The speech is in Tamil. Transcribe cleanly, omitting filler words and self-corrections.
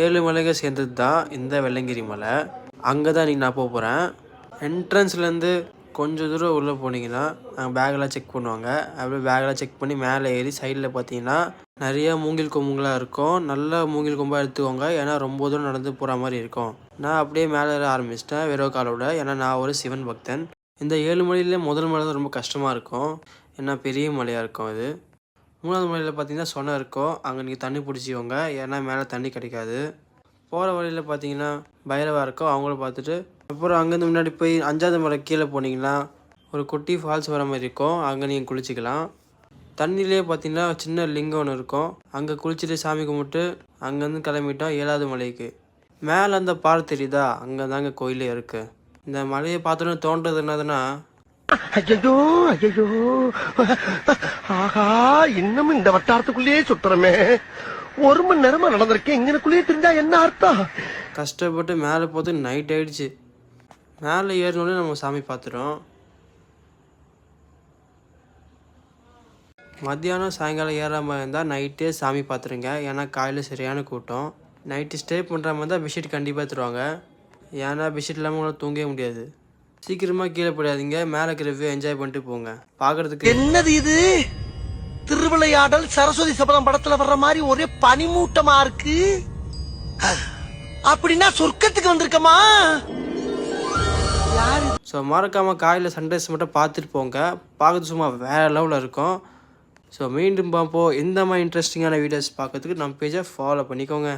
7 மலைகள் சேர்ந்தது தான் இந்த வெள்ளங்கிரி மலை. அங்கே தான் இன்றைக்கி நான் போகிறேன். என்ட்ரன்ஸ்லேருந்து கொஞ்சம் தூரம் உள்ளே போனீங்கன்னா அங்கே பேக்கெல்லாம் செக் பண்ணுவாங்க. அப்படியே பேக்கெல்லாம் செக் பண்ணி மேலே ஏறி சைடில் பார்த்தீங்கன்னா நிறைய மூங்கில் கொம்புங்களாக இருக்கும். நல்ல மூங்கில் கொம்பாக எடுத்துக்கோங்க, ஏன்னா ரொம்ப தூரம் நடந்து போகிற மாதிரி இருக்கும். நான் அப்படியே மேலே ஏற ஆரம்பிச்சிட்டேன் வெறும் காலோட, ஏன்னா நான் ஒரு சிவன் பக்தன். இந்த 7 மலையிலே முதல் மலை தான் ரொம்ப கஷ்டமாக இருக்கும், ஏன்னா பெரிய மலையாக இருக்கும். அது 3வது மலையில் பார்த்தீங்கன்னா சொனை இருக்கும், அங்கே நீங்கள் தண்ணி பிடிச்சிக்கோங்க, ஏன்னா மேலே தண்ணி கிடைக்காது. போகிற வழியில் பார்த்தீங்கன்னா பைரவா இருக்கும், அவங்கள பார்த்துட்டு அப்புறம் அங்கேருந்து முன்னாடி போய் 5வது மலை கீழே போனீங்கன்னா ஒரு குட்டி ஃபால்ஸ் வர மாதிரி இருக்கும், அங்கே நீங்கள் குளிச்சிக்கலாம். தண்ணியிலே பார்த்தீங்கன்னா சின்ன லிங்கம் ஒன்று இருக்கும், அங்கே குளிச்சுட்டு சாமி கும்பிட்டு அங்கேருந்து கிளம்பிட்டோம் 7வது மலைக்கு. மேலே அந்த பாறை தெரியுதா, அங்கே தாங்க கோயிலே இருக்குது. இந்த மலையை பார்த்தோன்னு தோன்றது என்னதுன்னா, ஐயோ ஐயோ, ஆஹா இன்னமும் இந்த வட்டாரத்துக்குள்ளேயே சுத்துறமே, 1 மணி நேரமா நடந்திருக்கேன், இங்கனுக்குள்ளேயே தெரிஞ்சா என்ன அர்த்தம்? கஷ்டப்பட்டு மேலே போது நைட் ஆயிடுச்சு. மேலே ஏறினோடனே நம்ம சாமி பார்த்துட்டோம். மத்தியானம் சாயங்காலம் ஏற மாதிரி இருந்தால் நைட்டே சாமி பார்த்துருங்க, ஏன்னா காலையில் சரியான கூட்டம். நைட்டு ஸ்டே பண்ணுற மாதிரி தான் பெட்ஷீட் கண்டிப்பாக தருவாங்க, ஏன்னா பெட்ஷீட் இல்லாமல் உங்களால் தூங்கவே முடியாது. சீக்கிரமாக கீழே போடாதீங்க, மேலே இருக்கிற வியூ என்ஜாய் பண்ணிட்டு போங்க. பார்க்குறதுக்கு என்னது இது, திருவிளையாடல் சரஸ்வதி சபதம் படத்துல வர்ற மாதிரி ஒரே பனிமூட்டமா இருக்கு. அப்படின்னா சொர்க்கத்துக்கு வந்திருக்கமா? ஸோ மறக்காமல் காலையில் சன்ரைஸ் மட்டும் பார்த்துட்டு போங்க, பார்க்கறது சும்மா வேறு லெவலில் இருக்கும். ஸோ மீண்டும் பார்ப்போம். இந்த மாதிரி இன்ட்ரெஸ்டிங்கான வீடியோஸ் பார்க்கறதுக்கு நம்ம பேஜை ஃபாலோ பண்ணிக்கோங்க.